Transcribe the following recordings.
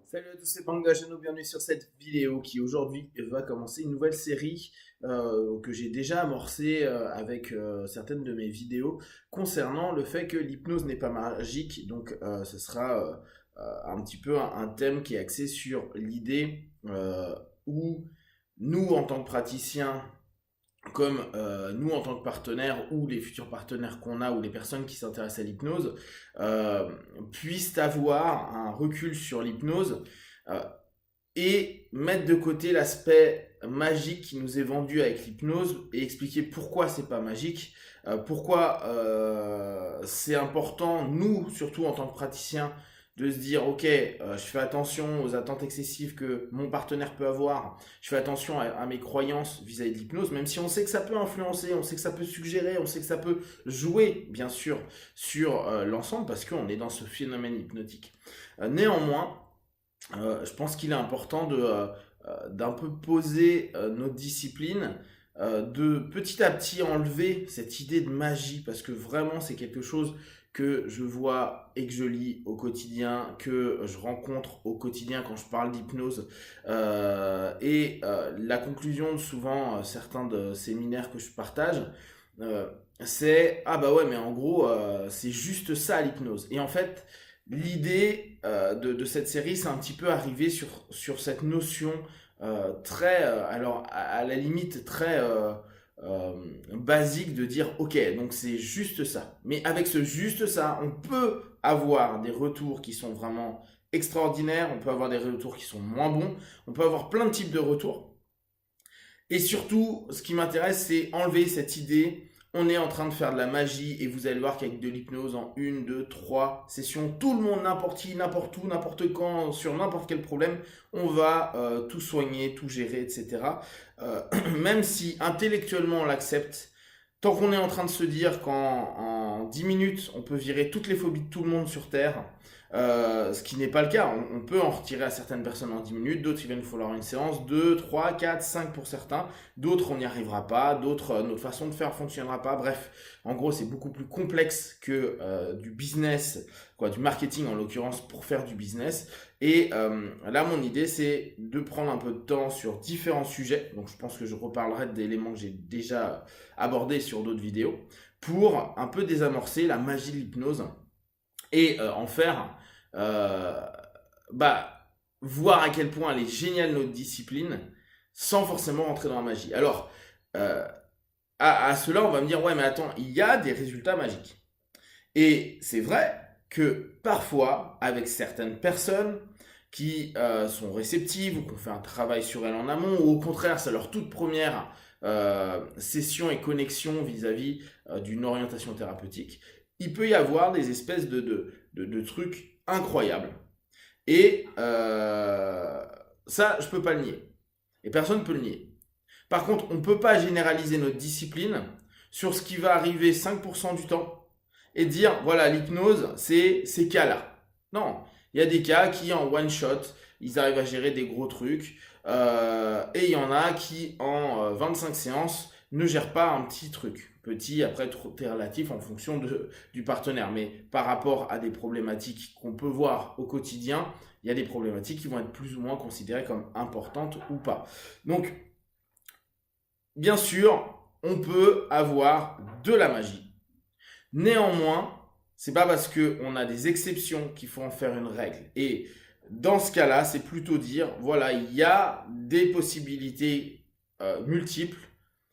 Salut à tous, c'est Panga, bienvenue sur cette vidéo qui aujourd'hui va commencer une nouvelle série que j'ai déjà amorcée avec certaines de mes vidéos concernant le fait que l'hypnose n'est pas magique. Donc ce sera un petit peu un thème qui est axé sur l'idée où nous en tant que praticiens comme nous en tant que partenaires ou les futurs partenaires qu'on a ou les personnes qui s'intéressent à l'hypnose euh, puissent avoir un recul sur l'hypnose euh, et mettre de côté l'aspect magique qui nous est vendu avec l'hypnose et expliquer pourquoi c'est pas magique, pourquoi c'est important, nous, surtout en tant que praticiens, de se dire ok, je fais attention aux attentes excessives que mon partenaire peut avoir, je fais attention à mes croyances vis-à-vis de l'hypnose, même si on sait que ça peut influencer, on sait que ça peut suggérer, on sait que ça peut jouer bien sûr sur l'ensemble parce qu'on est dans ce phénomène hypnotique. Néanmoins, je pense qu'il est important d'un peu poser notre discipline, de petit à petit enlever cette idée de magie, parce que vraiment c'est quelque chose que je vois et que je lis au quotidien, que je rencontre au quotidien quand je parle d'hypnose. La conclusion de souvent certains de séminaires que je partage, euh, c'est ah bah ouais mais en gros c'est juste ça l'hypnose. Et en fait l'idée de cette série, c'est un petit peu arriver sur cette notion très, alors à la limite très euh, basique de dire ok, donc c'est juste ça. Mais avec ce juste ça, on peut avoir des retours qui sont vraiment extraordinaires, on peut avoir des retours qui sont moins bons, on peut avoir plein de types de retours. Et surtout, ce qui m'intéresse, c'est enlever cette idée. On est en train de faire de la magie et vous allez voir qu'avec de l'hypnose en une, deux, trois sessions, tout le monde, n'importe qui, n'importe où, n'importe quand, sur n'importe quel problème, on va tout soigner, tout gérer, etc. Même si intellectuellement on l'accepte, tant qu'on est en train de se dire qu'en 10 minutes, on peut virer toutes les phobies de tout le monde sur Terre, ce qui n'est pas le cas. On peut en retirer à certaines personnes en 10 minutes, d'autres il va nous falloir une séance, 2, 3, 4, 5 pour certains, d'autres on n'y arrivera pas, d'autres notre façon de faire ne fonctionnera pas. Bref, en gros c'est beaucoup plus complexe que du business, quoi, du marketing en l'occurrence pour faire du business. Et là mon idée c'est de prendre un peu de temps sur différents sujets, donc je pense que je reparlerai d'éléments que j'ai déjà abordés sur d'autres vidéos, pour un peu désamorcer la magie de l'hypnose et en faire euh, bah, voir à quel point elle est géniale notre discipline sans forcément rentrer dans la magie. Alors, euh, à cela, on va me dire, ouais, mais attends, il y a des résultats magiques. Et c'est vrai que parfois, avec certaines personnes qui sont réceptives ou qu'on fait un travail sur elles en amont, ou au contraire, c'est leur toute première session et connexion vis-à-vis d'une orientation thérapeutique, il peut y avoir des espèces de trucs incroyables. Et ça, je peux pas le nier. Et personne ne peut le nier. Par contre, on ne peut pas généraliser notre discipline sur ce qui va arriver 5% du temps et dire, voilà, l'hypnose, c'est ces cas-là. Non, il y a des cas qui, en one shot, ils arrivent à gérer des gros trucs. Et il y en a qui, en 25 séances, ne gèrent pas un petit truc. Petit, après, tout est relatif en fonction du partenaire. Mais par rapport à des problématiques qu'on peut voir au quotidien, il y a des problématiques qui vont être plus ou moins considérées comme importantes ou pas. Donc, bien sûr, on peut avoir de la magie. Néanmoins, c'est pas parce qu'on a des exceptions qu'il faut en faire une règle. Et dans ce cas-là, c'est plutôt dire, voilà, il y a des possibilités multiples.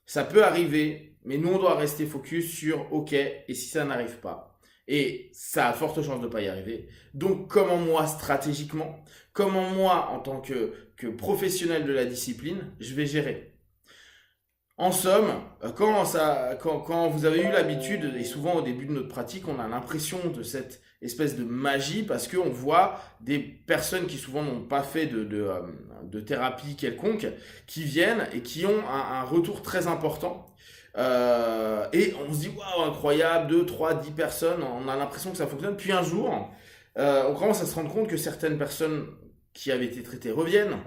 Ça peut arriver, mais nous, on doit rester focus sur, ok, et si ça n'arrive pas. Et ça a forte chance de ne pas y arriver. Donc, comment moi, stratégiquement, comment moi, en tant que professionnel de la discipline, je vais gérer. En somme, quand vous avez eu l'habitude, et souvent au début de notre pratique, on a l'impression de cette espèce de magie parce qu'on voit des personnes qui souvent n'ont pas fait de thérapie quelconque, qui viennent et qui ont un retour très important. Et on se dit, waouh, incroyable, 2, 3, 10 personnes, on a l'impression que ça fonctionne. Puis un jour, on commence à se rendre compte que certaines personnes qui avaient été traitées reviennent,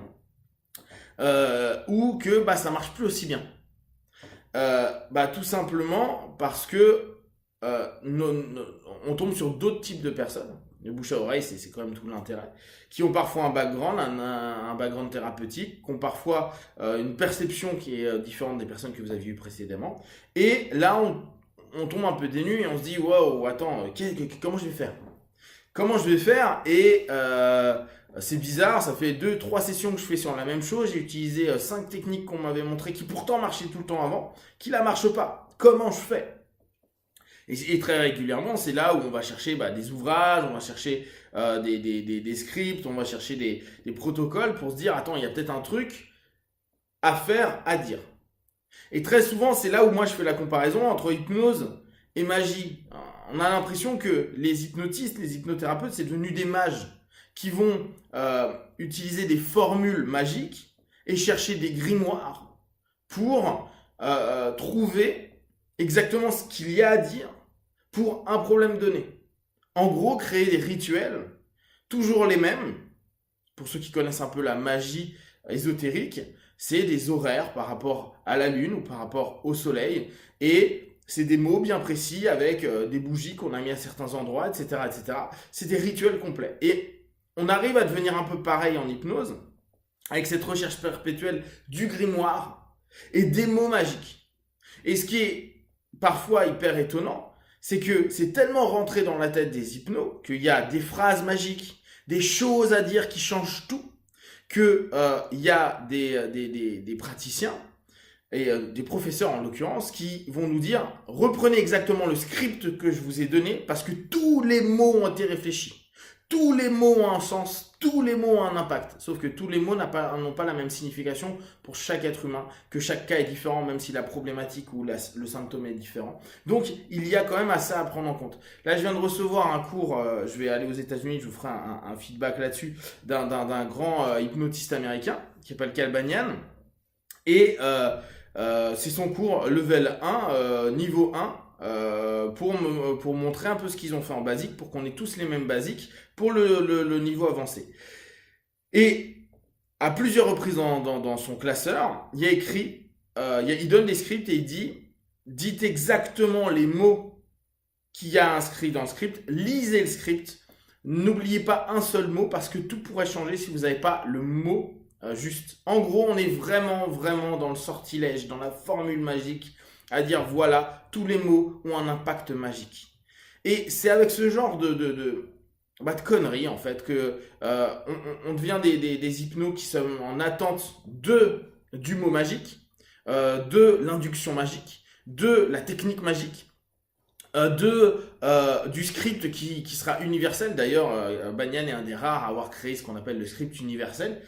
ou que bah, ça marche plus aussi bien. Bah, tout simplement parce que on tombe sur d'autres types de personnes. le bouche à oreille, c'est quand même tout l'intérêt, qui ont parfois un background, un background thérapeutique, qui ont parfois une perception qui est différente des personnes que vous avez vues précédemment. Et là, on tombe un peu dénu et on se dit, wow, attends, comment je vais faire? Comment je vais faire? Et c'est bizarre, ça fait 2-3 sessions que je fais sur la même chose. J'ai utilisé 5 techniques qu'on m'avait montrées qui pourtant marchaient tout le temps avant, qui ne marchent pas. Comment je fais? Et très régulièrement, c'est là où on va chercher des ouvrages, on va chercher des scripts, on va chercher des protocoles pour se dire, attends, il y a peut-être un truc à faire, à dire. Et très souvent, c'est là où moi je fais la comparaison entre hypnose et magie. On a l'impression que les hypnotistes, les hypnothérapeutes, c'est devenu des mages qui vont utiliser des formules magiques et chercher des grimoires pour trouver exactement ce qu'il y a à dire pour un problème donné. En gros, créer des rituels, toujours les mêmes. Pour ceux qui connaissent un peu la magie ésotérique, c'est des horaires par rapport à la lune ou par rapport au soleil. Et c'est des mots bien précis avec des bougies qu'on a mis à certains endroits, etc., etc. C'est des rituels complets. Et on arrive à devenir un peu pareil en hypnose, avec cette recherche perpétuelle du grimoire et des mots magiques. Et ce qui est parfois hyper étonnant, c'est que c'est tellement rentré dans la tête des hypnos qu'il y a des phrases magiques, des choses à dire qui changent tout, qu'il y a des praticiens et des professeurs en l'occurrence qui vont nous dire reprenez exactement le script que je vous ai donné parce que tous les mots ont été réfléchis. Tous les mots ont un sens, tous les mots ont un impact. Sauf que tous les mots n'ont pas la même signification pour chaque être humain, que chaque cas est différent, même si la problématique ou le symptôme est différent. Donc, il y a quand même à ça à prendre en compte. Là, je viens de recevoir un cours, je vais aller aux États-Unis, je vous ferai un feedback là-dessus, d'un grand hypnotiste américain qui s'appelle Cal Banyan. Et c'est son cours level 1, niveau 1. Pour montrer un peu ce qu'ils ont fait en basique, pour qu'on ait tous les mêmes basiques pour le niveau avancé. Et à plusieurs reprises dans son classeur, il y a écrit, il donne des scripts et il dit, dites exactement les mots qu'il y a inscrits dans le script, lisez le script, n'oubliez pas un seul mot parce que tout pourrait changer si vous n'avez pas le mot juste. En gros, on est vraiment dans le sortilège, dans la formule magique, à dire voilà, tous les mots ont un impact magique. Et c'est avec ce genre de conneries en fait que on devient des hypnos qui sont en attente du mot magique, de l'induction magique, de la technique magique, du script qui sera universel. D'ailleurs, Banyan est un des rares à avoir créé ce qu'on appelle le script universel.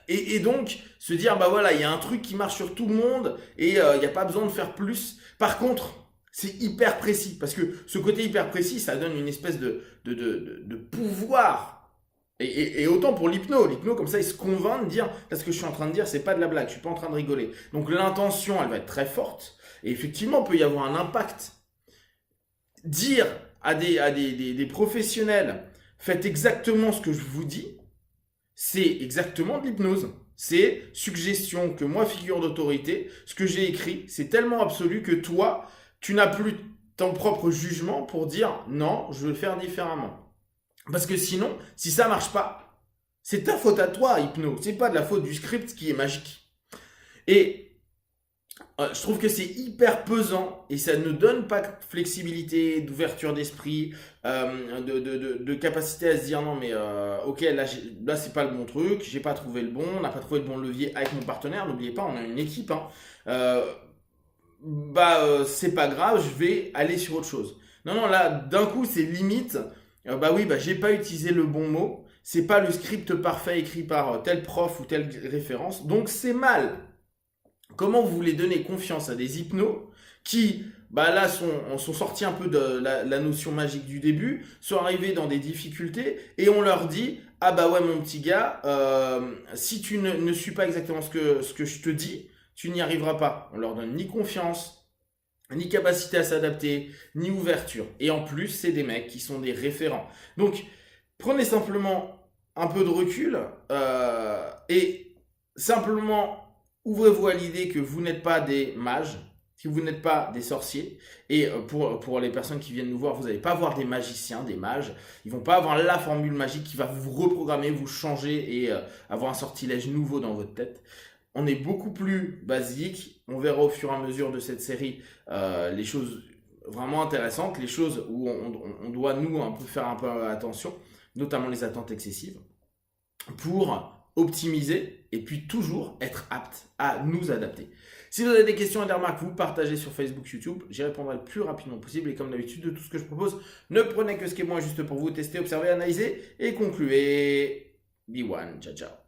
Et donc, se dire, voilà, il y a un truc qui marche sur tout le monde et il n'y a pas besoin de faire plus. Par contre, c'est hyper précis parce que ce côté hyper précis, ça donne une espèce de pouvoir. Et autant pour l'hypno, comme ça, il se convainc de dire, là, ce que je suis en train de dire, c'est pas de la blague, je suis pas en train de rigoler. Donc, l'intention, elle va être très forte et effectivement, il peut y avoir un impact. Dire à des professionnels, faites exactement ce que je vous dis, c'est exactement de l'hypnose. C'est suggestion que moi, figure d'autorité, ce que j'ai écrit, c'est tellement absolu que toi, tu n'as plus ton propre jugement pour dire non, je veux le faire différemment. Parce que sinon, si ça marche pas, c'est ta faute à toi, hypno. C'est pas de la faute du script qui est magique. Et je trouve que c'est hyper pesant et ça ne donne pas de flexibilité, d'ouverture d'esprit, de capacité à se dire non mais ok là c'est pas le bon truc, j'ai pas trouvé le bon, on n'a pas trouvé le bon levier avec mon partenaire, n'oubliez pas on a une équipe, hein. C'est pas grave, je vais aller sur autre chose. Non là d'un coup c'est limite, j'ai pas utilisé le bon mot, c'est pas le script parfait écrit par tel prof ou telle référence, donc c'est mal. Comment vous voulez donner confiance à des hypnos qui, là, sont sortis un peu de la notion magique du début, sont arrivés dans des difficultés et on leur dit mon petit gars, si tu ne suis pas exactement ce que je te dis, tu n'y arriveras pas. On leur donne ni confiance, ni capacité à s'adapter, ni ouverture. Et en plus, c'est des mecs qui sont des référents. Donc, prenez simplement un peu de recul et simplement ouvrez-vous à l'idée que vous n'êtes pas des mages, si vous n'êtes pas des sorciers, et pour les personnes qui viennent nous voir, vous n'allez pas voir des magiciens, des mages, ils vont pas avoir la formule magique qui va vous reprogrammer, vous changer et avoir un sortilège nouveau dans votre tête. On est beaucoup plus basique, on verra au fur et à mesure de cette série les choses vraiment intéressantes, les choses où on doit nous un peu faire un peu attention, notamment les attentes excessives, pour optimiser et puis toujours être apte à nous adapter. Si vous avez des questions et des remarques, vous partagez sur Facebook, YouTube, j'y répondrai le plus rapidement possible et comme d'habitude de tout ce que je propose, ne prenez que ce qui est bon et juste pour vous, testez, observez, analysez et concluez. Be one, ciao ciao.